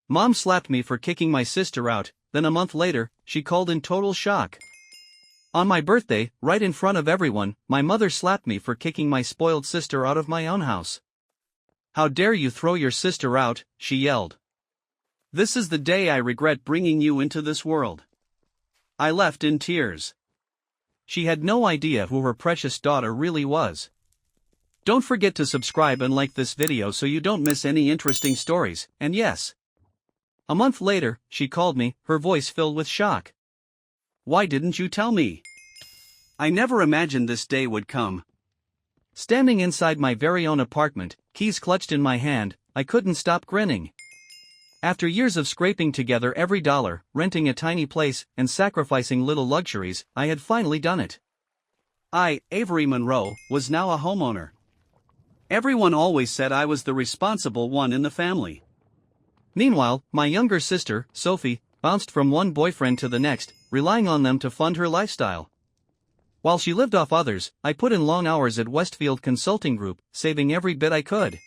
Mom slapped me for kicking my sister out, then a month later, she called in total shock. On my birthday, right in front of everyone, my mother slapped me for kicking my spoiled sister out of my own house. "How dare you throw your sister out," she yelled. "This is the day I regret bringing you into this world." I left in tears. She had no idea who her precious daughter really was. Don't forget to subscribe and like this video so you don't miss any interesting stories, and yes. A month later, she called me, her voice filled with shock. "Why didn't you tell me? I never imagined this day would come." Standing inside my very own apartment, keys clutched in my hand, I couldn't stop grinning. After years of scraping together every dollar, renting a tiny place, and sacrificing little luxuries, I had finally done it. I, Avery Monroe, was now a homeowner. Everyone always said I was the responsible one in the family. Meanwhile, my younger sister, Sophie, bounced from one boyfriend to the next, relying on them to fund her lifestyle. While she lived off others, I put in long hours at Westfield Consulting Group, saving every bit I could.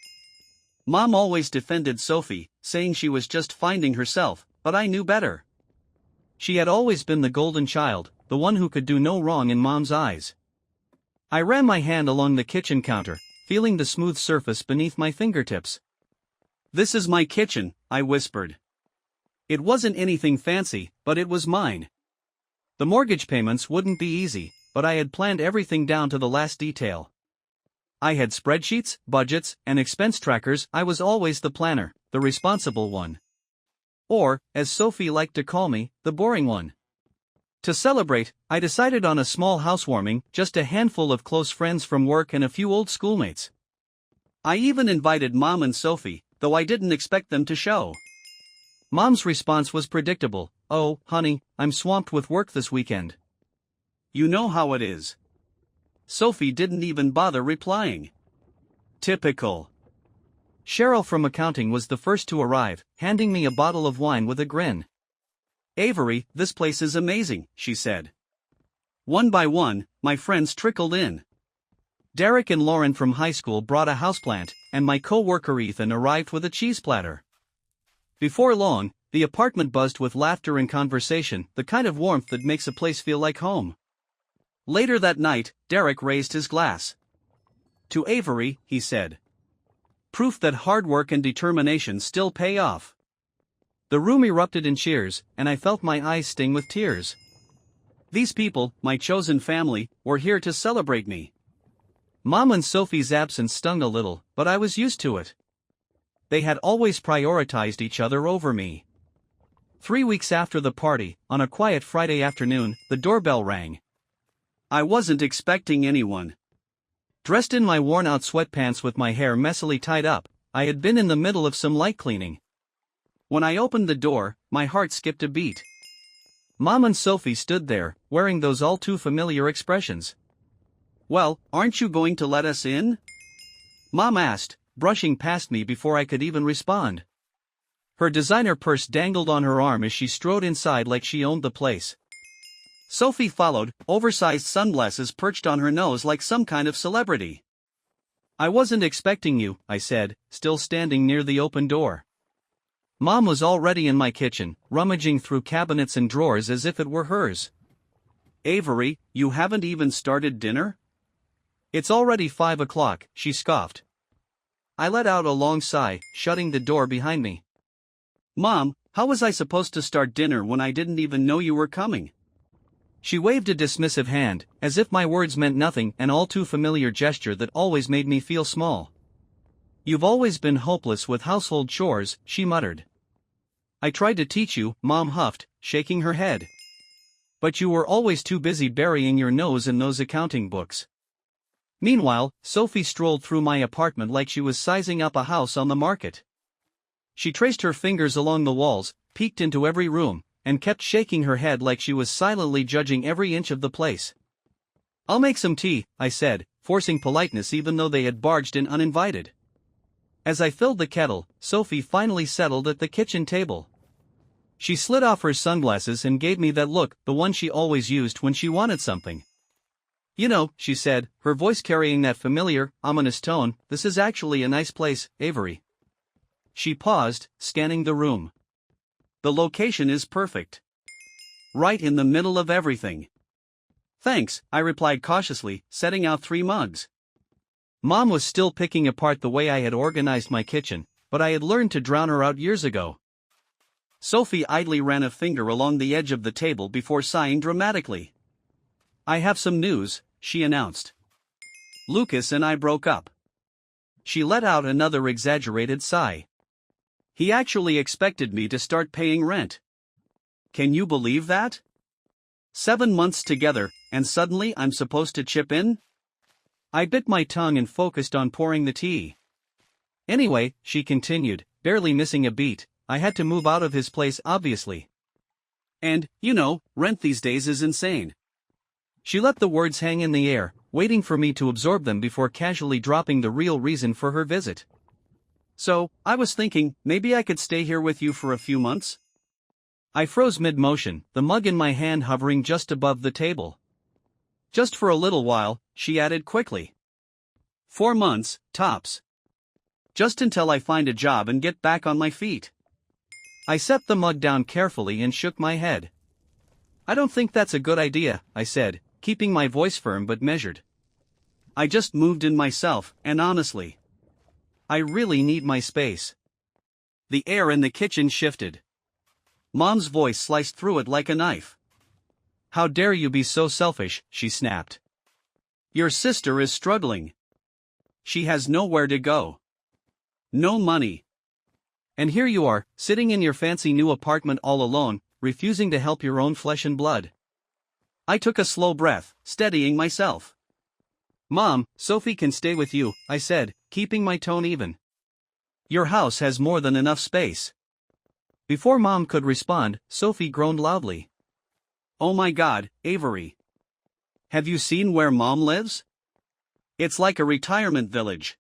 Mom always defended Sophie, saying she was just finding herself, but I knew better. She had always been the golden child, the one who could do no wrong in Mom's eyes. I ran my hand along the kitchen counter, feeling the smooth surface beneath my fingertips. "This is my kitchen," I whispered. It wasn't anything fancy, but it was mine. The mortgage payments wouldn't be easy, but I had planned everything down to the last detail. I had spreadsheets, budgets, and expense trackers. I was always the planner, the responsible one. Or, as Sophie liked to call me, the boring one. To celebrate, I decided on a small housewarming, just a handful of close friends from work and a few old schoolmates. I even invited Mom and Sophie, though I didn't expect them to show. Mom's response was predictable. "Oh, honey, I'm swamped with work this weekend." You know how it is. Sophie didn't even bother replying. Typical. Cheryl from accounting was the first to arrive, handing me a bottle of wine with a grin. "Avery, this place is amazing," she said. One by one, my friends trickled in. Derek and Lauren from high school brought a houseplant, and my co-worker Ethan arrived with a cheese platter. Before long, the apartment buzzed with laughter and conversation, the kind of warmth that makes a place feel like home. Later that night, Derek raised his glass. "To Avery," he said. "Proof that hard work and determination still pay off." The room erupted in cheers, and I felt my eyes sting with tears. These people, my chosen family, were here to celebrate me. Mom and Sophie's absence stung a little, but I was used to it. They had always prioritized each other over me. 3 weeks after the party, on a quiet Friday afternoon, the doorbell rang. I wasn't expecting anyone. Dressed in my worn-out sweatpants with my hair messily tied up, I had been in the middle of some light cleaning. When I opened the door, my heart skipped a beat. Mom and Sophie stood there, wearing those all-too-familiar expressions. "Well, aren't you going to let us in?" Mom asked, brushing past me before I could even respond. Her designer purse dangled on her arm as she strode inside like she owned the place. Sophie followed, oversized sunglasses perched on her nose like some kind of celebrity. "I wasn't expecting you," I said, still standing near the open door. Mom was already in my kitchen, rummaging through cabinets and drawers as if it were hers. "Avery, you haven't even started dinner?" "It's already 5 o'clock, she scoffed. I let out a long sigh, shutting the door behind me. "Mom, how was I supposed to start dinner when I didn't even know you were coming?" She waved a dismissive hand, as if my words meant nothing, an all-too-familiar gesture that always made me feel small. "You've always been hopeless with household chores," she muttered. "I tried to teach you," Mom huffed, shaking her head. "But you were always too busy burying your nose in those accounting books." Meanwhile, Sophie strolled through my apartment like she was sizing up a house on the market. She traced her fingers along the walls, peeked into every room, and kept shaking her head like she was silently judging every inch of the place. "I'll make some tea," I said, forcing politeness even though they had barged in uninvited. As I filled the kettle, Sophie finally settled at the kitchen table. She slid off her sunglasses and gave me that look, the one she always used when she wanted something. "You know," she said, her voice carrying that familiar, ominous tone, "this is actually a nice place, Avery." She paused, scanning the room. The location is perfect. Right in the middle of everything. Thanks, I replied cautiously, setting out 3 mugs. Mom was still picking apart the way I had organized my kitchen, but I had learned to drown her out years ago. Sophie idly ran a finger along the edge of the table before sighing dramatically. I have some news, she announced. Lucas and I broke up. She let out another exaggerated sigh. He actually expected me to start paying rent. Can you believe that? 7 months together, and suddenly I'm supposed to chip in? I bit my tongue and focused on pouring the tea. Anyway, she continued, barely missing a beat, I had to move out of his place obviously. And, rent these days is insane. She let the words hang in the air, waiting for me to absorb them before casually dropping the real reason for her visit. So, I was thinking, maybe I could stay here with you for a few months? I froze mid-motion, the mug in my hand hovering just above the table. Just for a little while, she added quickly. 4 months, tops. Just until I find a job and get back on my feet. I set the mug down carefully and shook my head. I don't think that's a good idea, I said, keeping my voice firm but measured. I just moved in myself, and honestly, I really need my space. The air in the kitchen shifted. Mom's voice sliced through it like a knife. How dare you be so selfish, she snapped. Your sister is struggling. She has nowhere to go. No money. And here you are, sitting in your fancy new apartment all alone, refusing to help your own flesh and blood. I took a slow breath, steadying myself. Mom, Sophie can stay with you, I said, keeping my tone even. Your house has more than enough space. Before Mom could respond, Sophie groaned loudly. Oh my God, Avery. Have you seen where Mom lives? It's like a retirement village.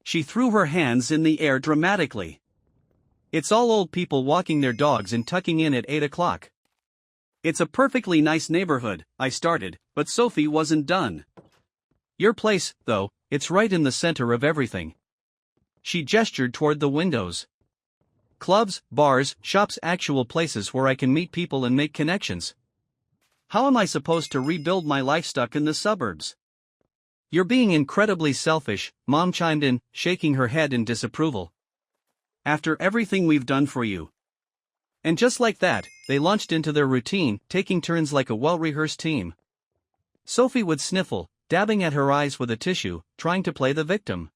She threw her hands in the air dramatically. It's all old people walking their dogs and tucking in at 8 o'clock. It's a perfectly nice neighborhood, I started, but Sophie wasn't done. Your place, though, it's right in the center of everything. She gestured toward the windows. Clubs, bars, shops, actual places where I can meet people and make connections. How am I supposed to rebuild my life stuck in the suburbs? You're being incredibly selfish, Mom chimed in, shaking her head in disapproval. After everything we've done for you. And just like that, they launched into their routine, taking turns like a well-rehearsed team. Sophie would sniffle, dabbing at her eyes with a tissue, trying to play the victim.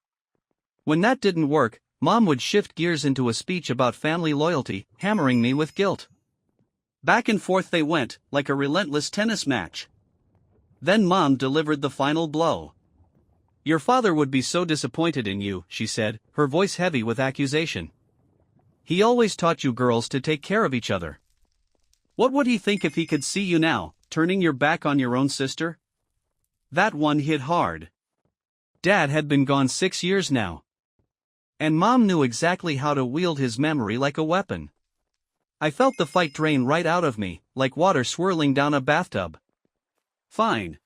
When that didn't work, Mom would shift gears into a speech about family loyalty, hammering me with guilt. Back and forth they went, like a relentless tennis match. Then Mom delivered the final blow. Your father would be so disappointed in you, she said, her voice heavy with accusation. He always taught you girls to take care of each other. What would he think if he could see you now, turning your back on your own sister? That one hit hard. Dad had been gone 6 years now. And Mom knew exactly how to wield his memory like a weapon. I felt the fight drain right out of me, like water swirling down a bathtub. Fine.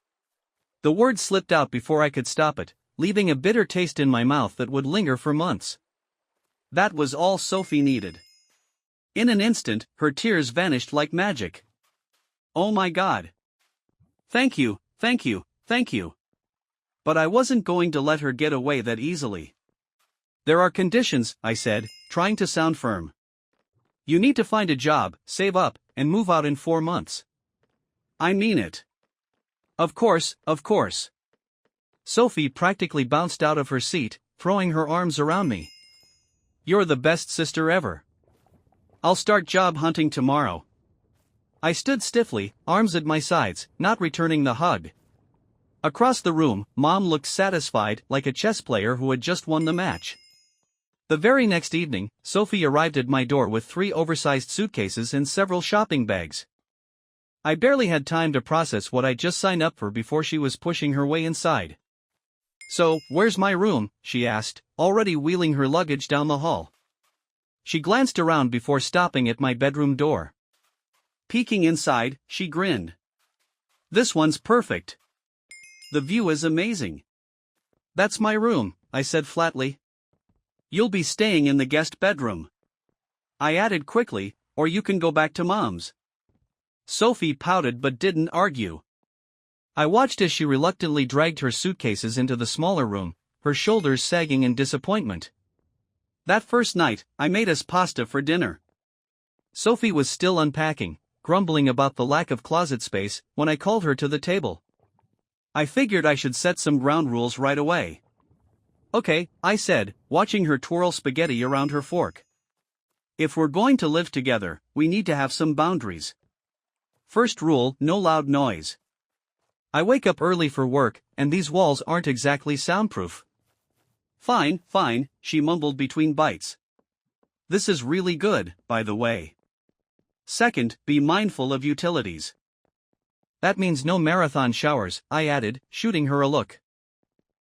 The word slipped out before I could stop it, leaving a bitter taste in my mouth that would linger for months. That was all Sophie needed. In an instant, her tears vanished like magic. Oh my God. Thank you, thank you, thank you. But I wasn't going to let her get away that easily. There are conditions, I said, trying to sound firm. You need to find a job, save up, and move out in 4 months. I mean it. Of course, of course. Sophie practically bounced out of her seat, throwing her arms around me. You're the best sister ever. I'll start job hunting tomorrow. I stood stiffly, arms at my sides, not returning the hug. Across the room, Mom looked satisfied, like a chess player who had just won the match. The very next evening, Sophie arrived at my door with 3 oversized suitcases and several shopping bags. I barely had time to process what I'd just signed up for before she was pushing her way inside. So, where's my room? She asked, already wheeling her luggage down the hall. She glanced around before stopping at my bedroom door. Peeking inside, she grinned. This one's perfect. The view is amazing. That's my room, I said flatly. You'll be staying in the guest bedroom. I added quickly, or you can go back to mom's. Sophie pouted but didn't argue. I watched as she reluctantly dragged her suitcases into the smaller room, her shoulders sagging in disappointment. That first night, I made us pasta for dinner. Sophie was still unpacking, grumbling about the lack of closet space, when I called her to the table. I figured I should set some ground rules right away. Okay, I said, watching her twirl spaghetti around her fork. If we're going to live together, we need to have some boundaries. First rule, no loud noise. I wake up early for work, and these walls aren't exactly soundproof. Fine, fine, she mumbled between bites. This is really good, by the way. Second, be mindful of utilities. That means no marathon showers, I added, shooting her a look.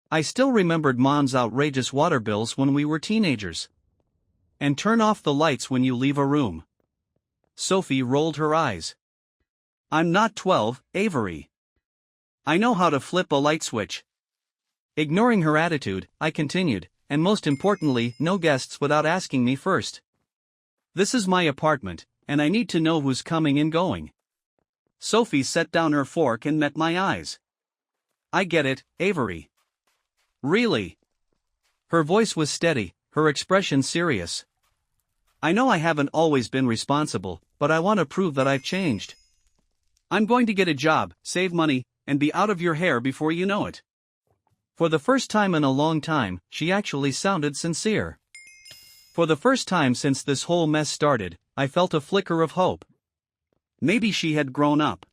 I still remembered Mom's outrageous water bills when we were teenagers. And turn off the lights when you leave a room. Sophie rolled her eyes. I'm not 12, Avery. I know how to flip a light switch. Ignoring her attitude, I continued, and most importantly, no guests without asking me first. This is my apartment, and I need to know who's coming and going. Sophie set down her fork and met my eyes. I get it, Avery. Really? Her voice was steady, her expression serious. I know I haven't always been responsible, but I want to prove that I've changed. I'm going to get a job, save money, and be out of your hair before you know it. For the first time in a long time, she actually sounded sincere. For the first time since this whole mess started, I felt a flicker of hope. Maybe she had grown up.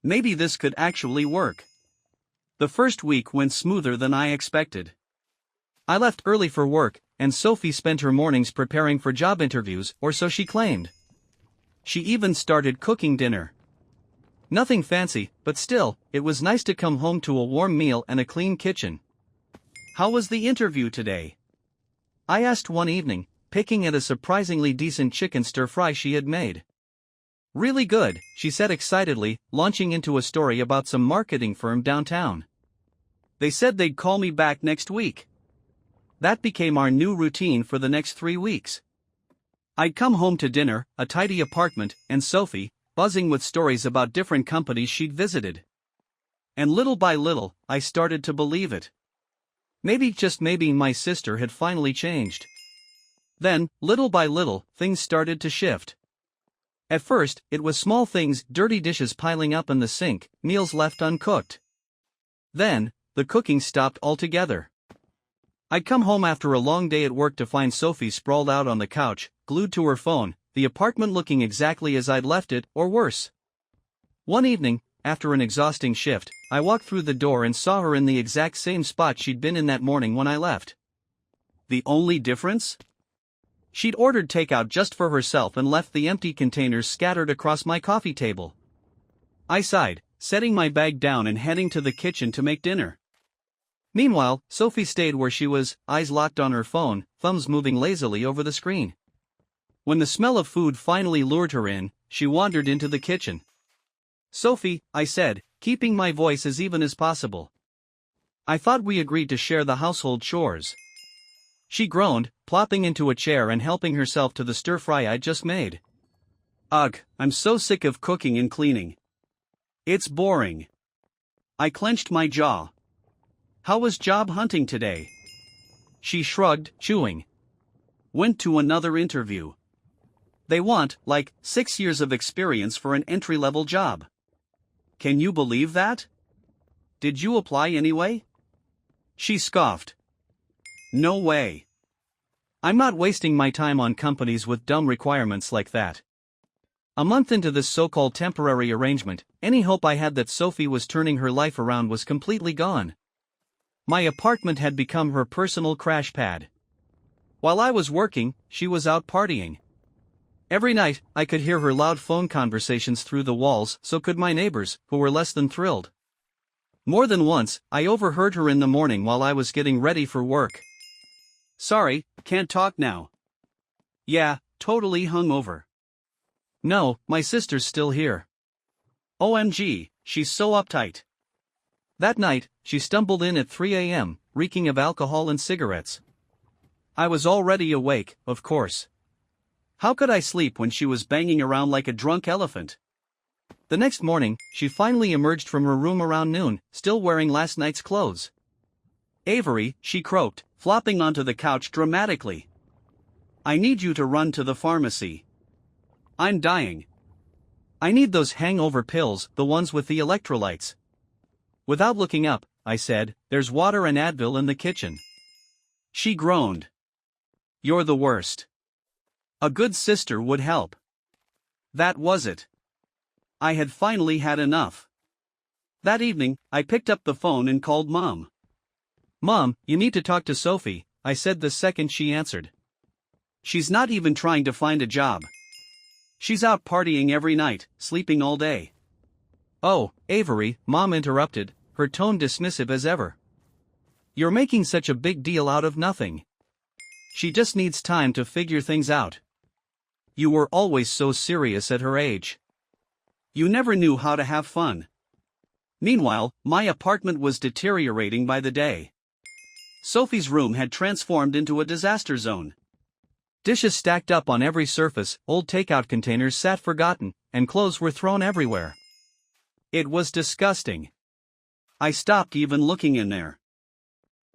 Maybe this could actually work. The first week went smoother than I expected. I left early for work, and Sophie spent her mornings preparing for job interviews, or so she claimed. She even started cooking dinner. Nothing fancy, but still, it was nice to come home to a warm meal and a clean kitchen. How was the interview today? I asked one evening, picking at a surprisingly decent chicken stir-fry she had made. Really good, she said excitedly, launching into a story about some marketing firm downtown. They said they'd call me back next week. That became our new routine for the next 3 weeks. I'd come home to dinner, a tidy apartment, and Sophie, buzzing with stories about different companies she'd visited. And little by little, I started to believe it. Maybe, just maybe, my sister had finally changed. Then, little by little, things started to shift. At first, it was small things, dirty dishes piling up in the sink, meals left uncooked. Then, the cooking stopped altogether. I'd come home after a long day at work to find Sophie sprawled out on the couch, glued to her phone, the apartment looking exactly as I'd left it, or worse. One evening, after an exhausting shift, I walked through the door and saw her in the exact same spot she'd been in that morning when I left. The only difference? She'd ordered takeout just for herself and left the empty containers scattered across my coffee table. I sighed, setting my bag down and heading to the kitchen to make dinner. Meanwhile, Sophie stayed where she was, eyes locked on her phone, thumbs moving lazily over the screen. When the smell of food finally lured her in, she wandered into the kitchen. Sophie, I said, keeping my voice as even as possible. I thought we agreed to share the household chores. She groaned, plopping into a chair and helping herself to the stir-fry I'd just made. Ugh, I'm so sick of cooking and cleaning. It's boring. I clenched my jaw. How was job hunting today? She shrugged, chewing. Went to another interview. They want, 6 years of experience for an entry-level job. Can you believe that? Did you apply anyway? She scoffed. No way. I'm not wasting my time on companies with dumb requirements like that. A month into this so-called temporary arrangement, any hope I had that Sophie was turning her life around was completely gone. My apartment had become her personal crash pad. While I was working, she was out partying. Every night, I could hear her loud phone conversations through the walls, so could my neighbors, who were less than thrilled. More than once, I overheard her in the morning while I was getting ready for work. Sorry, can't talk now. Yeah, totally hungover. No, my sister's still here. OMG, she's so uptight. That night, she stumbled in at 3 a.m., reeking of alcohol and cigarettes. I was already awake, of course. How could I sleep when she was banging around like a drunk elephant? The next morning, she finally emerged from her room around noon, still wearing last night's clothes. "Avery," she croaked, flopping onto the couch dramatically. "I need you to run to the pharmacy. I'm dying. I need those hangover pills, the ones with the electrolytes." Without looking up, I said, "There's water and Advil in the kitchen." She groaned. "You're the worst. A good sister would help." That was it. I had finally had enough. That evening, I picked up the phone and called Mom. "Mom, you need to talk to Sophie," I said the second she answered. "She's not even trying to find a job. She's out partying every night, sleeping all day." "Oh, Avery," Mom interrupted, her tone dismissive as ever. "You're making such a big deal out of nothing. She just needs time to figure things out. You were always so serious at her age. You never knew how to have fun." Meanwhile, my apartment was deteriorating by the day. Sophie's room had transformed into a disaster zone. Dishes stacked up on every surface, old takeout containers sat forgotten, and clothes were thrown everywhere. It was disgusting. I stopped even looking in there.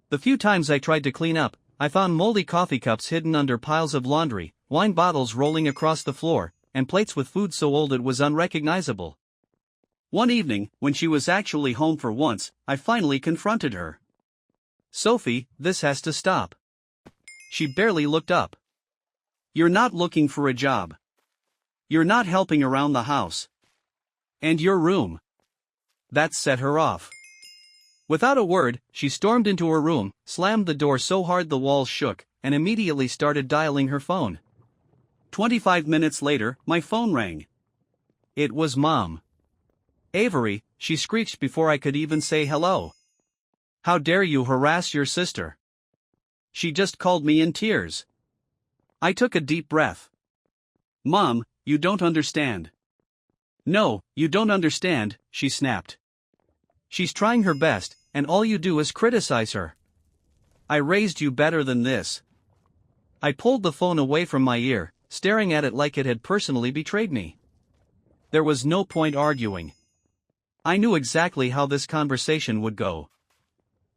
The few times I tried to clean up, I found moldy coffee cups hidden under piles of laundry, wine bottles rolling across the floor, and plates with food so old it was unrecognizable. One evening, when she was actually home for once, I finally confronted her. "Sophie, this has to stop." She barely looked up. "You're not looking for a job. You're not helping around the house. And your room." That set her off. Without a word, she stormed into her room, slammed the door so hard the walls shook, and immediately started dialing her phone. 25 minutes later, my phone rang. It was Mom. "Avery," she screeched before I could even say hello. "How dare you harass your sister?" She just called me in tears. I took a deep breath. "Mom, you don't understand." "No, you don't understand," she snapped. "She's trying her best, and all you do is criticize her. I raised you better than this." I pulled the phone away from my ear, staring at it like it had personally betrayed me. There was no point arguing. I knew exactly how this conversation would go.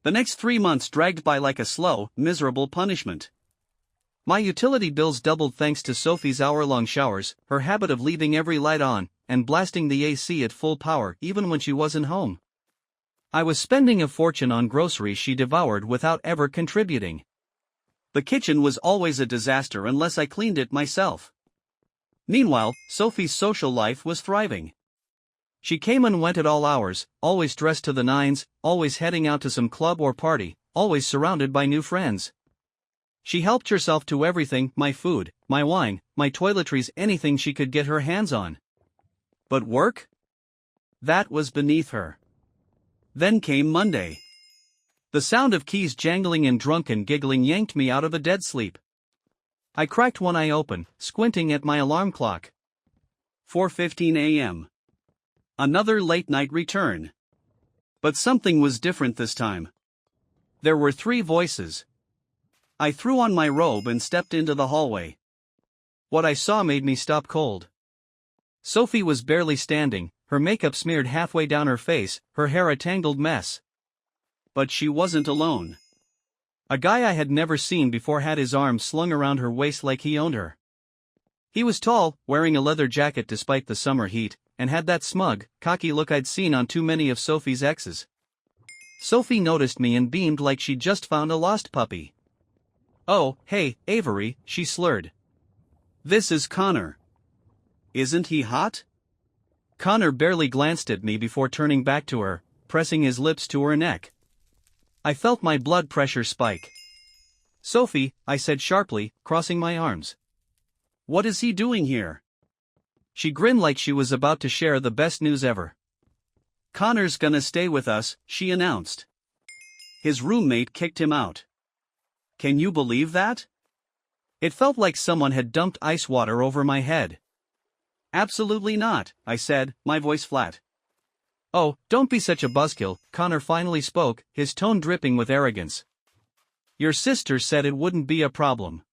The next 3 months dragged by like a slow, miserable punishment. My utility bills doubled thanks to Sophie's hour-long showers, her habit of leaving every light on, and blasting the AC at full power even when she wasn't home. I was spending a fortune on groceries she devoured without ever contributing. The kitchen was always a disaster unless I cleaned it myself. Meanwhile, Sophie's social life was thriving. She came and went at all hours, always dressed to the nines, always heading out to some club or party, always surrounded by new friends. She helped herself to everything, my food, my wine, my toiletries, anything she could get her hands on. But work? That was beneath her. Then came Monday. The sound of keys jangling and drunken giggling yanked me out of a dead sleep. I cracked one eye open, squinting at my alarm clock. 4:15 a.m. Another late-night return. But something was different this time. There were 3 voices. I threw on my robe and stepped into the hallway. What I saw made me stop cold. Sophie was barely standing, her makeup smeared halfway down her face, her hair a tangled mess. But she wasn't alone. A guy I had never seen before had his arms slung around her waist like he owned her. He was tall, wearing a leather jacket despite the summer heat, and had that smug, cocky look I'd seen on too many of Sophie's exes. Sophie noticed me and beamed like she'd just found a lost puppy. "Oh, hey, Avery," she slurred. "This is Connor. Isn't he hot?" Connor barely glanced at me before turning back to her, pressing his lips to her neck. I felt my blood pressure spike. "Sophie," I said sharply, crossing my arms. "What is he doing here?" She grinned like she was about to share the best news ever. "Connor's gonna stay with us," she announced. His roommate kicked him out. Can you believe that? It felt like someone had dumped ice water over my head. "Absolutely not," I said, my voice flat. "Oh, don't be such a buzzkill," Connor finally spoke, his tone dripping with arrogance. "Your sister said it wouldn't be a problem."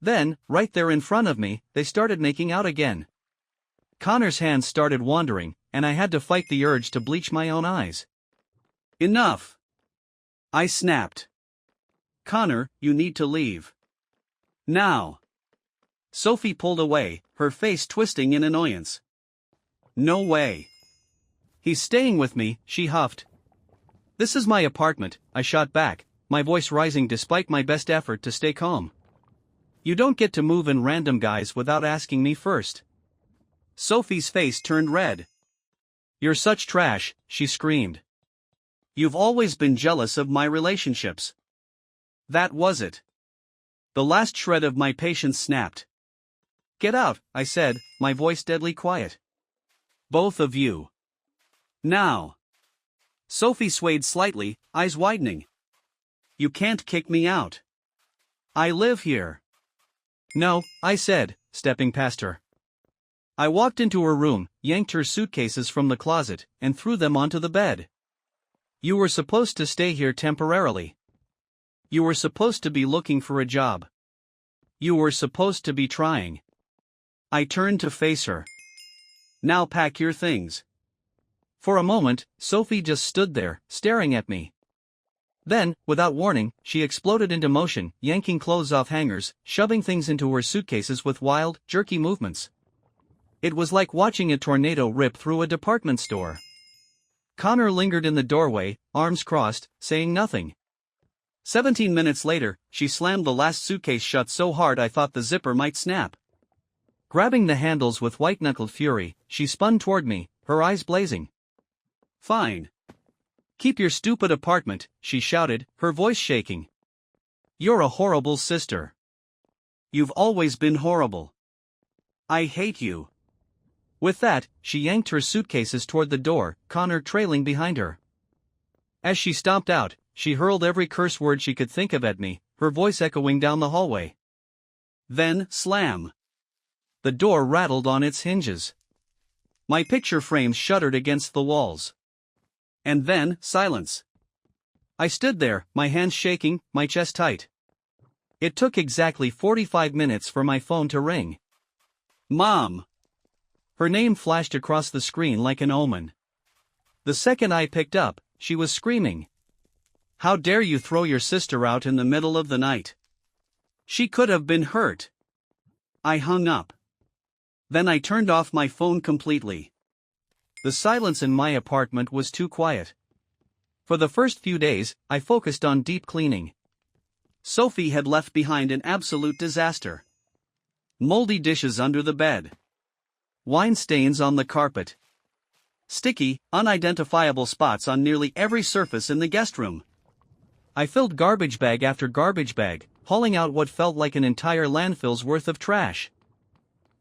Then, right there in front of me, they started making out again. Connor's hands started wandering, and I had to fight the urge to bleach my own eyes. "Enough!" I snapped. "Connor, you need to leave. Now." Sophie pulled away, her face twisting in annoyance. "No way. He's staying with me," she huffed. "This is my apartment," I shot back, my voice rising despite my best effort to stay calm. "You don't get to move in random guys without asking me first." Sophie's face turned red. "You're such trash," she screamed. "You've always been jealous of my relationships." That was it. The last shred of my patience snapped. "Get out," I said, my voice deadly quiet. "Both of you. Now." Sophie swayed slightly, eyes widening. "You can't kick me out. I live here." "No," I said, stepping past her. I walked into her room, yanked her suitcases from the closet, and threw them onto the bed. "You were supposed to stay here temporarily. You were supposed to be looking for a job. You were supposed to be trying." I turned to face her. "Now pack your things." For a moment, Sophie just stood there, staring at me. Then, without warning, she exploded into motion, yanking clothes off hangers, shoving things into her suitcases with wild, jerky movements. It was like watching a tornado rip through a department store. Connor lingered in the doorway, arms crossed, saying nothing. 17 minutes later, she slammed the last suitcase shut so hard I thought the zipper might snap. Grabbing the handles with white-knuckled fury, she spun toward me, her eyes blazing. "Fine. Keep your stupid apartment," she shouted, her voice shaking. "You're a horrible sister. You've always been horrible. I hate you." With that, she yanked her suitcases toward the door, Connor trailing behind her. As she stomped out, she hurled every curse word she could think of at me, her voice echoing down the hallway. Then, slam. The door rattled on its hinges. My picture frames shuddered against the walls. And then, silence. I stood there, my hands shaking, my chest tight. It took exactly 45 minutes for my phone to ring. "Mom!" Her name flashed across the screen like an omen. The second I picked up, she was screaming. "How dare you throw your sister out in the middle of the night? She could have been hurt." I hung up. Then I turned off my phone completely. The silence in my apartment was too quiet. For the first few days, I focused on deep cleaning. Sophie had left behind an absolute disaster. Moldy dishes under the bed. Wine stains on the carpet. Sticky, unidentifiable spots on nearly every surface in the guest room. I filled garbage bag after garbage bag, hauling out what felt like an entire landfill's worth of trash.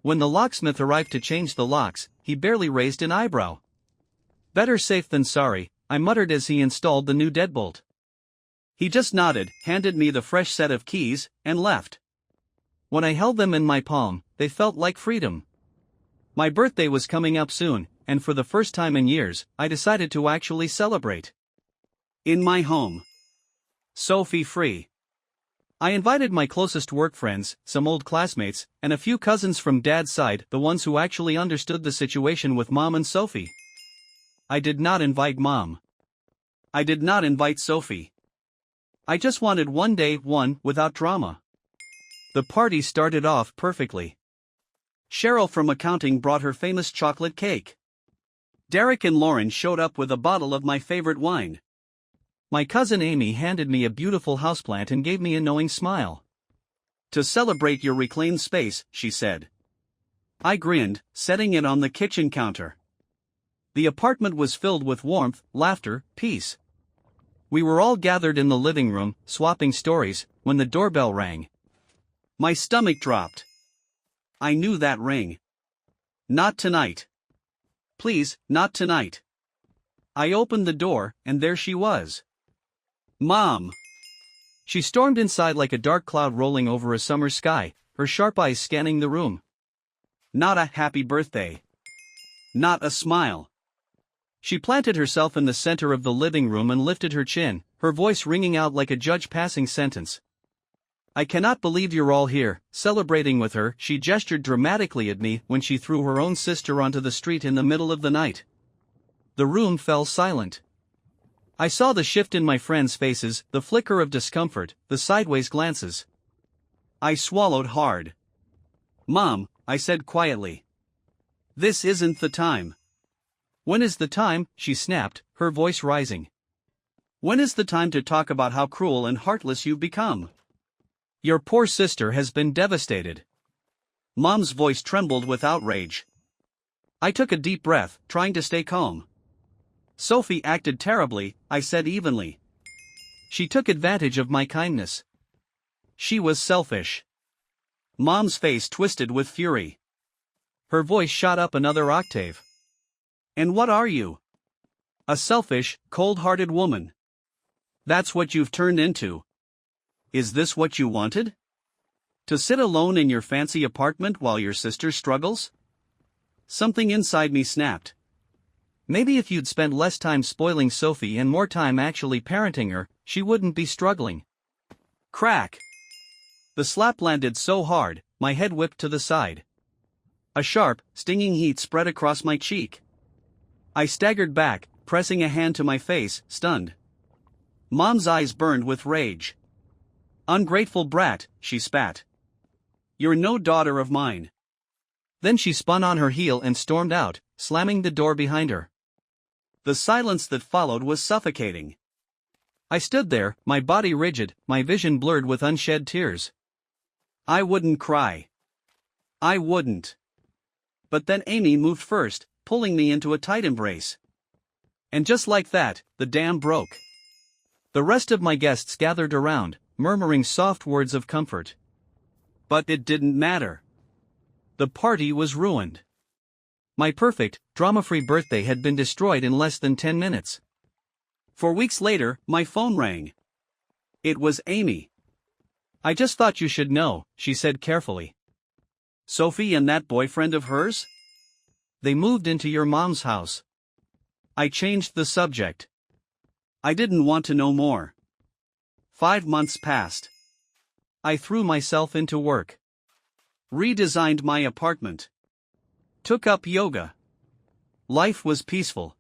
When the locksmith arrived to change the locks, he barely raised an eyebrow. "Better safe than sorry," I muttered as he installed the new deadbolt. He just nodded, handed me the fresh set of keys, and left. When I held them in my palm, they felt like freedom. My birthday was coming up soon, and for the first time in years, I decided to actually celebrate. In my home. Sophie free. I invited my closest work friends, some old classmates, and a few cousins from Dad's side, the ones who actually understood the situation with Mom and Sophie. I did not invite Mom. I did not invite Sophie. I just wanted one day, without drama. The party started off perfectly. Cheryl from accounting brought her famous chocolate cake. Derek and Lauren showed up with a bottle of my favorite wine. My cousin Amy handed me a beautiful houseplant and gave me a knowing smile. "To celebrate your reclaimed space," she said. I grinned, setting it on the kitchen counter. The apartment was filled with warmth, laughter, peace. We were all gathered in the living room, swapping stories, when the doorbell rang. My stomach dropped. I knew that ring. Not tonight. Please, not tonight. I opened the door, and there she was. Mom! She stormed inside like a dark cloud rolling over a summer sky, her sharp eyes scanning the room. Not a happy birthday. Not a smile. She planted herself in the center of the living room and lifted her chin, her voice ringing out like a judge passing sentence. I cannot believe you're all here, celebrating with her. She gestured dramatically at me when she threw her own sister onto the street in the middle of the night. The room fell silent. I saw the shift in my friends' faces, the flicker of discomfort, the sideways glances. I swallowed hard. "Mom," I said quietly. "This isn't the time." "When is the time?" she snapped, her voice rising. "When is the time to talk about how cruel and heartless you've become? Your poor sister has been devastated." Mom's voice trembled with outrage. I took a deep breath, trying to stay calm. "Sophie acted terribly," I said evenly. "She took advantage of my kindness. She was selfish." Mom's face twisted with fury. Her voice shot up another octave. "And what are you? A selfish, cold-hearted woman. That's what you've turned into. Is this what you wanted? To sit alone in your fancy apartment while your sister struggles?" Something inside me snapped. Maybe if you'd spent less time spoiling Sophie and more time actually parenting her, she wouldn't be struggling. Crack! The slap landed so hard, my head whipped to the side. A sharp, stinging heat spread across my cheek. I staggered back, pressing a hand to my face, stunned. Mom's eyes burned with rage. "Ungrateful brat," she spat. "You're no daughter of mine." Then she spun on her heel and stormed out, slamming the door behind her. The silence that followed was suffocating. I stood there, my body rigid, my vision blurred with unshed tears. I wouldn't cry. I wouldn't. But then Amy moved first, pulling me into a tight embrace. And just like that, the dam broke. The rest of my guests gathered around, murmuring soft words of comfort. But it didn't matter. The party was ruined. My perfect, drama-free birthday had been destroyed in less than 10 minutes. 4 weeks later, my phone rang. It was Amy. "I just thought you should know," she said carefully. "Sophie and that boyfriend of hers? They moved into your mom's house." I changed the subject. I didn't want to know more. 5 months passed. I threw myself into work. Redesigned my apartment. Took up yoga. Life was peaceful.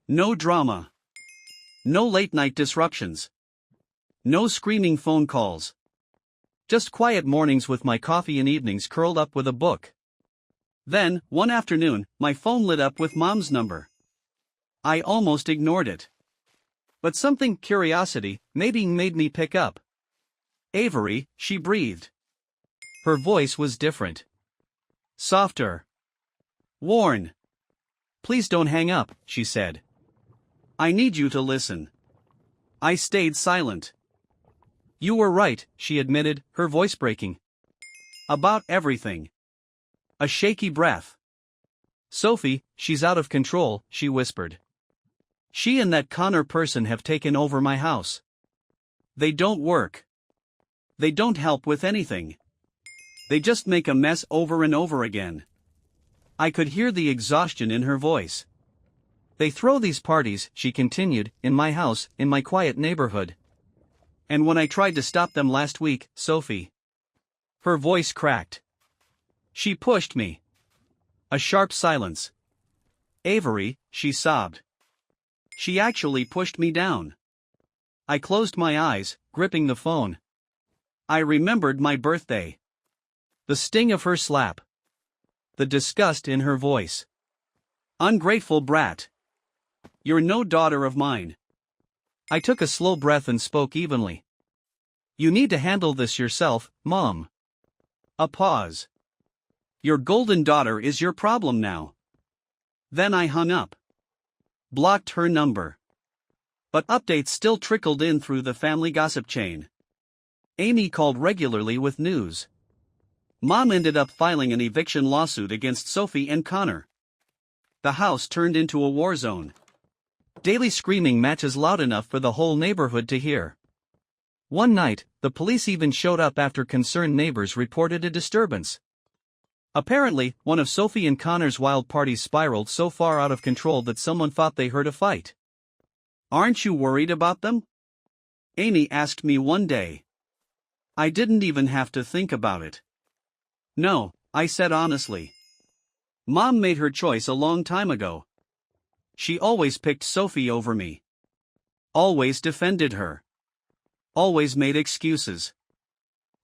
No drama. No late-night disruptions. No screaming phone calls. Just quiet mornings with my coffee and evenings curled up with a book. Then, one afternoon, my phone lit up with Mom's number. I almost ignored it. But something, curiosity, maybe made me pick up. "Avery," she breathed. Her voice was different. Softer. "Warren. Please don't hang up," she said. "I need you to listen." I stayed silent. "You were right," she admitted, her voice breaking. "About everything." A shaky breath. "Sophie, she's out of control," she whispered. "She and that Connor person have taken over my house. They don't work. They don't help with anything. They just make a mess over and over again." I could hear the exhaustion in her voice. "They throw these parties," she continued, "in my house, in my quiet neighborhood. And when I tried to stop them last week, Sophie..." Her voice cracked. "She pushed me." A sharp silence. "Avery," she sobbed. "She actually pushed me down." I closed my eyes, gripping the phone. I remembered my birthday. The sting of her slap. The disgust in her voice. "Ungrateful brat. You're no daughter of mine." I took a slow breath and spoke evenly. "You need to handle this yourself, Mom." A pause. "Your golden daughter is your problem now." Then I hung up. Blocked her number. But updates still trickled in through the family gossip chain. Amy called regularly with news. Mom ended up filing an eviction lawsuit against Sophie and Connor. The house turned into a war zone. Daily screaming matches loud enough for the whole neighborhood to hear. One night, the police even showed up after concerned neighbors reported a disturbance. Apparently, one of Sophie and Connor's wild parties spiraled so far out of control that someone thought they heard a fight. "Aren't you worried about them?" Amy asked me one day. I didn't even have to think about it. No, I said honestly. Mom made her choice a long time ago. She always picked Sophie over me. Always defended her. Always made excuses.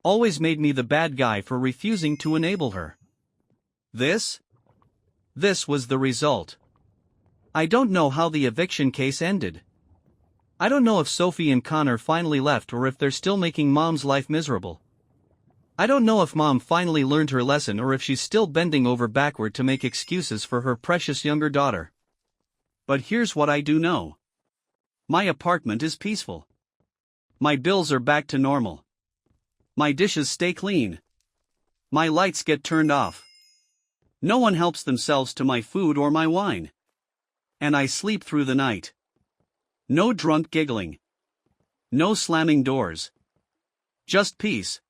Always made me the bad guy for refusing to enable her. This was the result. I don't know how the eviction case ended. I don't know if Sophie and Connor finally left or if they're still making Mom's life miserable. I don't know if Mom finally learned her lesson or if she's still bending over backward to make excuses for her precious younger daughter. But here's what I do know. My apartment is peaceful. My bills are back to normal. My dishes stay clean. My lights get turned off. No one helps themselves to my food or my wine. And I sleep through the night. No drunk giggling. No slamming doors. Just peace.